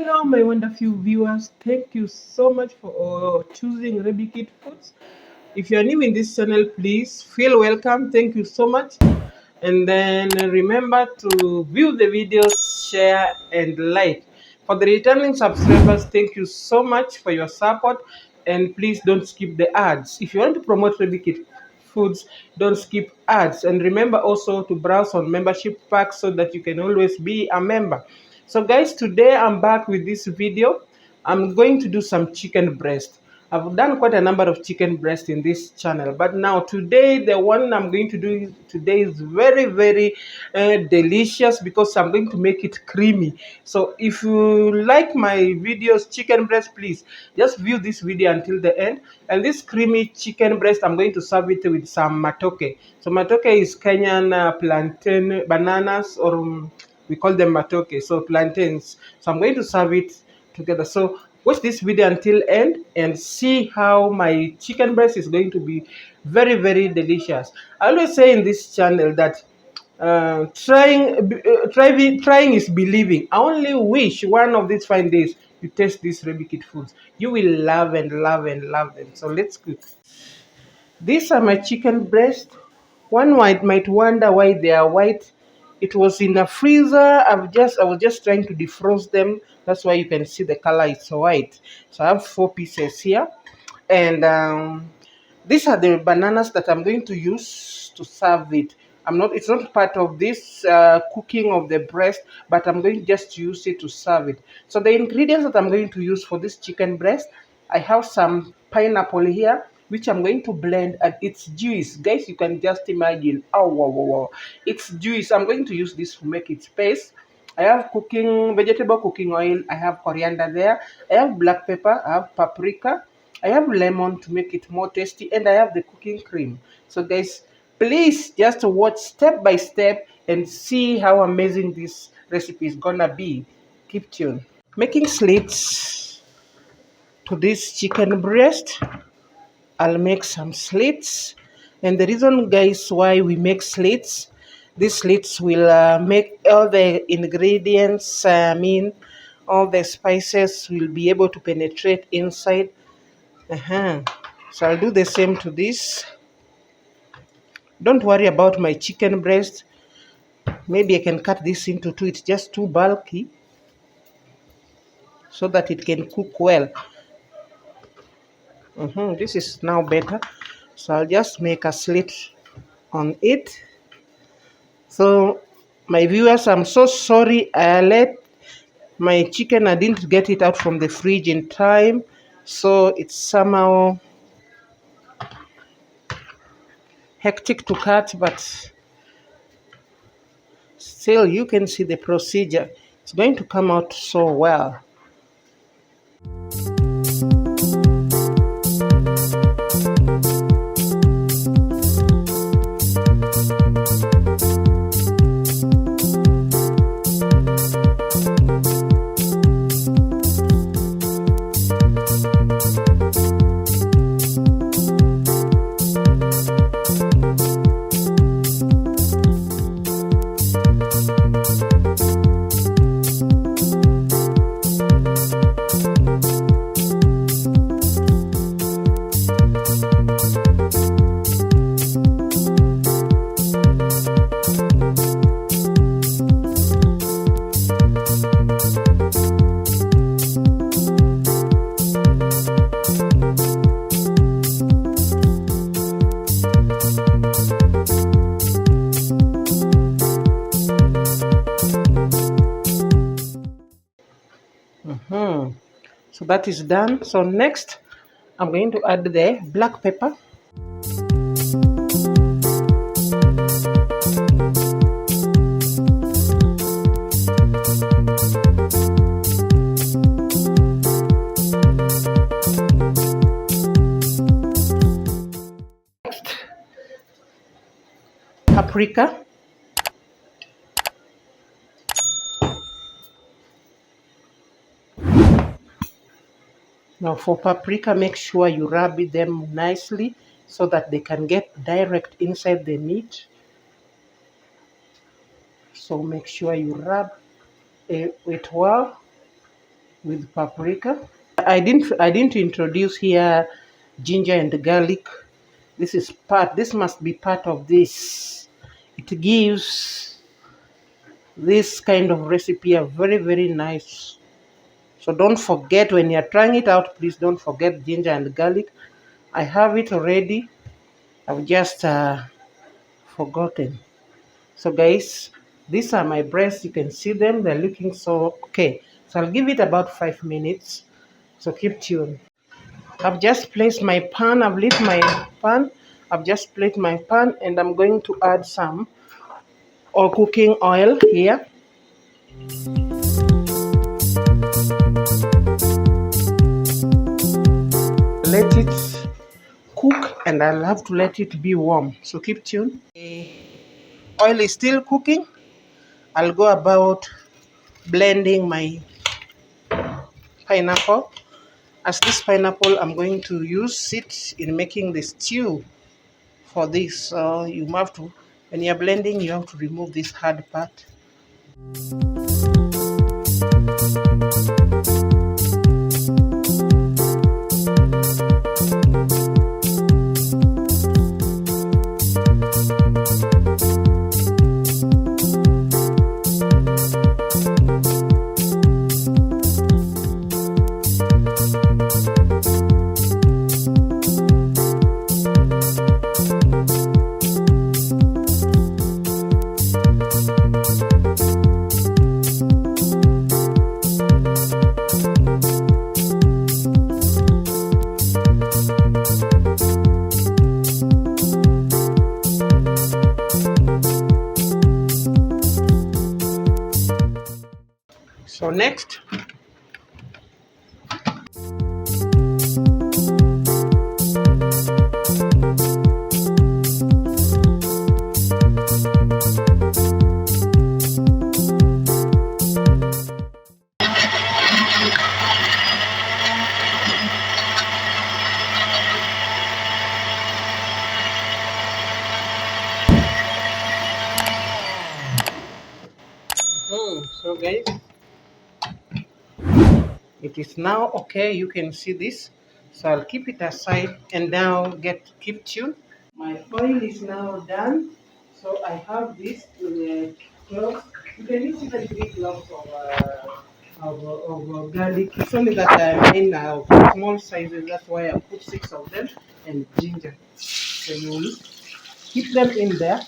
Hello, my wonderful viewers. Thank you so much for choosing Ruby Kid Foods. If you are new in this channel, please feel welcome. Thank you so much. And then remember to view the videos, share, and like. For the returning subscribers, thank you so much for your support. And please don't skip the ads. If you want to promote Ruby Kid Foods, don't skip ads. And remember also to browse on membership packs so that you can always be a member. So guys, today I'm back with this video. I'm going to do some chicken breast. I've done quite a number of chicken breast in this channel, but now today the one I'm going to do today is very delicious because I'm going to make it creamy. So if you like my videos chicken breast, please just view this video until the end. And this creamy chicken breast, I'm going to serve it with some Matooke. So Matooke is Kenyan plantain bananas, or we call them Matooke, so plantains. So I'm going to serve it together. So watch this video until end and see how my chicken breast is going to be very delicious. I always say in this channel that trying is believing. I only wish one of these fine days you taste these Ruby Kid Foods. You will love and love them. So let's cook. These are my chicken breast. One might wonder why they are white. It was in a freezer. I was just trying to defrost them. That's why you can see the color is white. So I have 4 pieces here, and these are the bananas that I'm going to use to serve it. It's not part of this cooking of the breast, but I'm going just to use it to serve it. So the ingredients that I'm going to use for this chicken breast, I have some pineapple here, which I'm going to blend, and it's juice. Guys, you can just imagine. Oh, wow. It's juice. I'm going to use this to make it paste. I have vegetable cooking oil. I have coriander there. I have black pepper. I have paprika. I have lemon to make it more tasty, and I have the cooking cream. So guys, please just watch step by step and see how amazing this recipe is gonna be. Keep tuned. Making slits to this chicken breast. I'll make some slits, and the reason guys why we make slits, these slits will make all the ingredients, all the spices will be able to penetrate inside. So I'll do the same to this. Don't worry about my chicken breast. Maybe I can cut this into two. It's just too bulky so that it can cook well. This is now better. So I'll just make a slit on it. So my viewers, I'm so sorry I let my chicken, I didn't get it out from the fridge in time, so it's somehow hectic to cut, but still you can see the procedure. It's going to come out so well. So that is done. So next I'm going to add the black pepper. Next, paprika. Now for paprika, make sure you rub them nicely so that they can get direct inside the meat. So make sure you rub it well. with paprika. I didn't introduce here ginger and garlic. This must be part of this. It gives this kind of recipe a very, very nice. So don't forget when you're trying it out, please don't forget ginger and garlic. I have it already. I've just forgotten. So guys, these are my breasts. You can see them. They're looking so okay. So I'll give it about 5 minutes. So keep tuned. I've just placed my pan. I've lit my pan. I've just placed my pan and I'm going to add some or cooking oil here. Let it cook and I'll have to let it be warm. So keep tuned. The oil is still cooking. I'll go about blending my pineapple. As this pineapple, I'm going to use it in making the stew for this. So you have to, when you're blending, you have to remove this hard part. So next, so guys, it is now okay. You can see this. So I'll keep it aside and now keep tuned. My oil is now done. So I have this cloves. You can use even 3 cloves of garlic. It's only that I made now small sizes. That's why I put 6 of them and ginger. So you will keep them in there.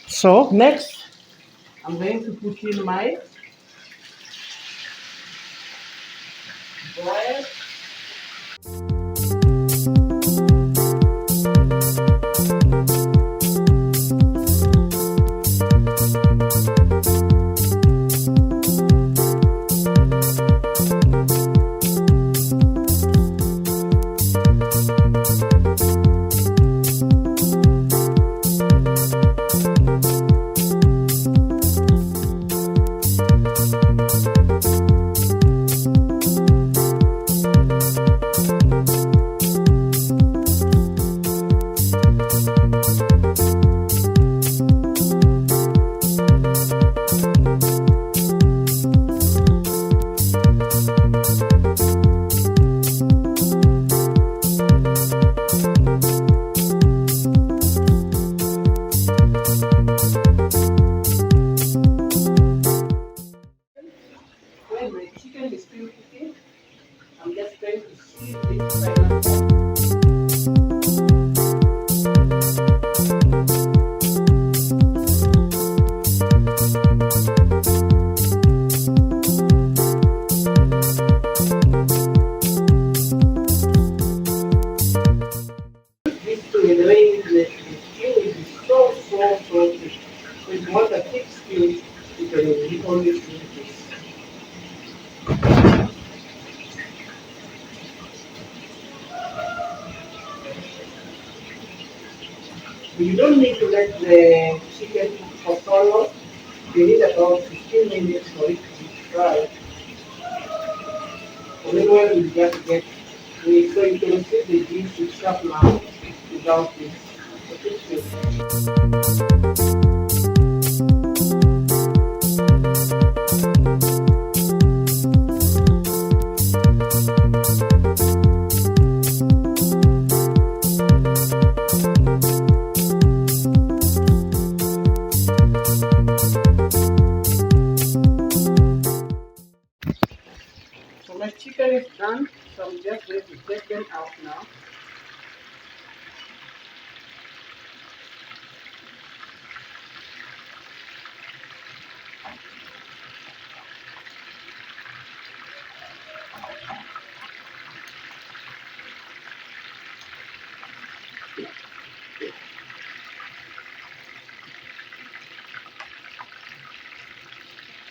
So next, I'm going to put in my bread. When my chicken is still cooking, I'm just going to see this pineapple. This way, the way the stew is so thick. So if you want a thick stew, you can only do this. You don't need to let the chicken cook for so long. You need about 15 minutes for it to be dry. And then when you just get it, so you can see the juice itself now without this. So this is So my chicken is done, so I'm just going to take them out now.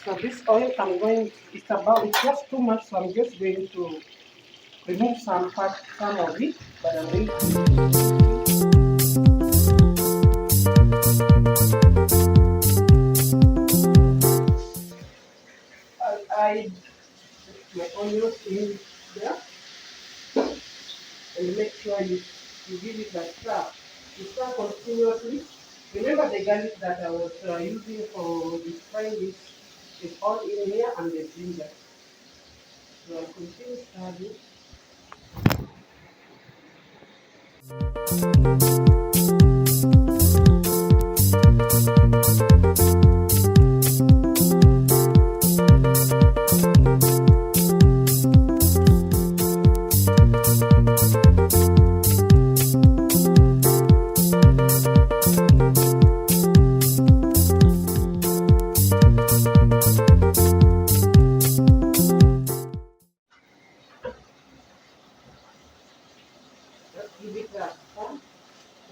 So this oil it's just too much, so I'm just going to remove some of it, but I'm going to add my onions in there and make sure you give it a stir. You stir continuously. Remember the garlic that I was using for this frying this is all in here and the ginger. So I'll continue stirring. Just give it a stir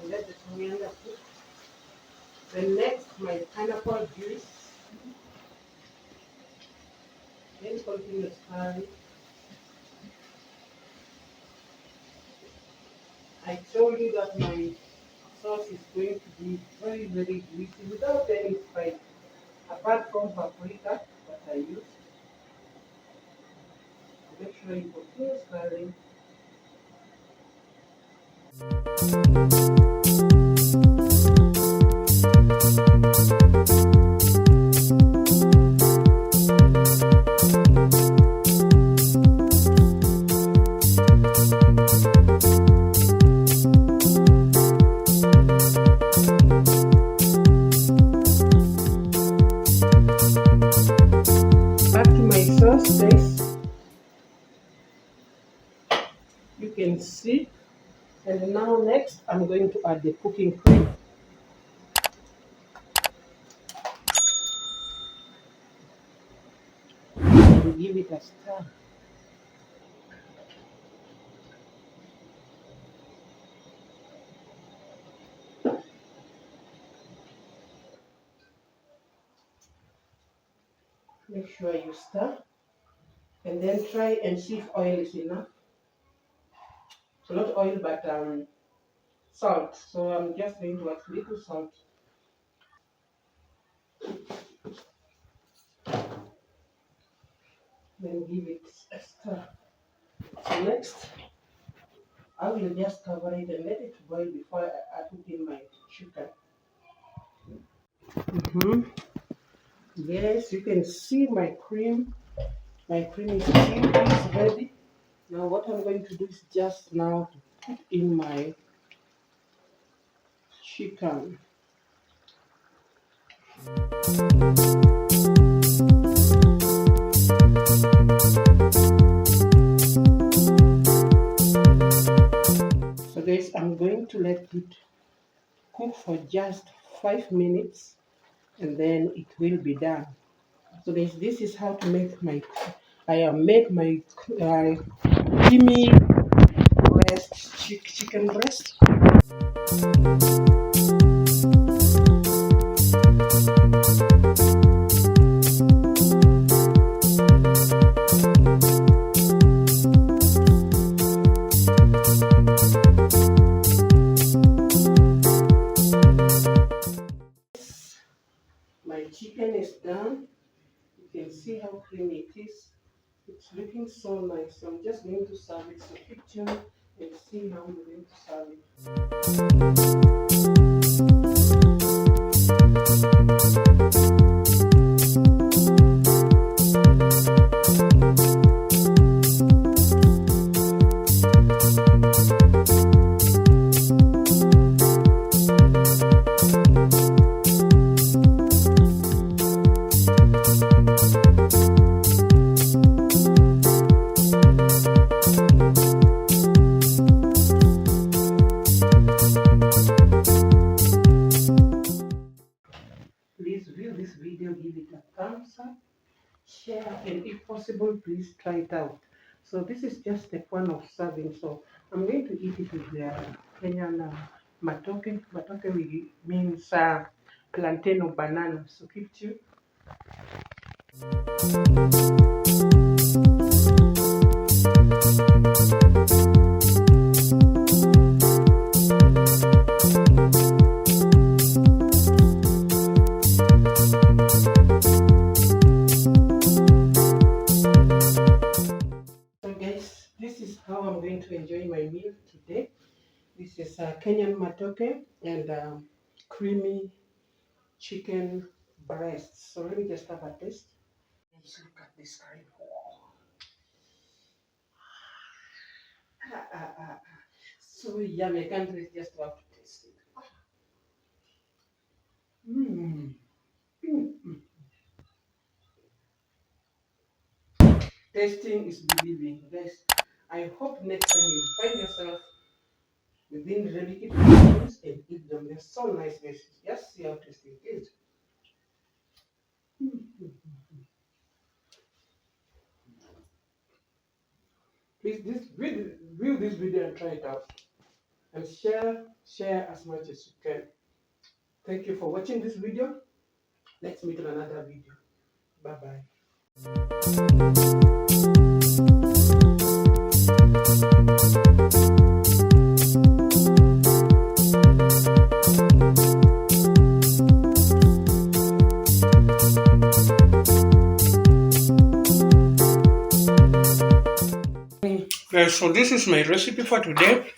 and let the coriander cook. Then next, my pineapple juice. Then continue stirring. I told you that my sauce is going to be very, very greasy without any spice, apart from paprika that I use. Make sure you continue stirring. Back to my sauce, guys. You can see. And now next, I'm going to add the cooking cream. And give it a stir. Make sure you stir. And then try and see if oil is enough. So not oil, but salt. So I'm just going to add little salt. Then give it a stir. So next, I will just cover it and let it boil before I put in my chicken. Yes, you can see my cream. My cream is ready. Now what I'm going to do is just now to put in my chicken. So guys, I'm going to let it cook for just 5 minutes and then it will be done. So guys, this is how to make my creamy chicken breast. My chicken is done. You can see how creamy it is. It's looking so nice. So I'm just going to serve it. So keep tuned and see how I'm going to serve it. possible, please try it out. So this is just step one of serving. So I'm going to eat it with the Kenyan Matooke. Matooke means plantain or banana. So keep tuned. So guys, this is how I'm going to enjoy my meal today. This is Kenyan Matooke and creamy chicken breast. So let me just have a taste. Let's look at this curry. So yummy. I can't wait just to have to taste it. Mm. Mm. Tasting is believing. Guys, I hope next time you find yourself within ready kitchens and eat them. They're so nice, guys. Just see how tasty it is. Please view this video and try it out. And share as much as you can. Thank you for watching this video. Let's meet on another video. Bye bye. Okay, so this is my recipe for today.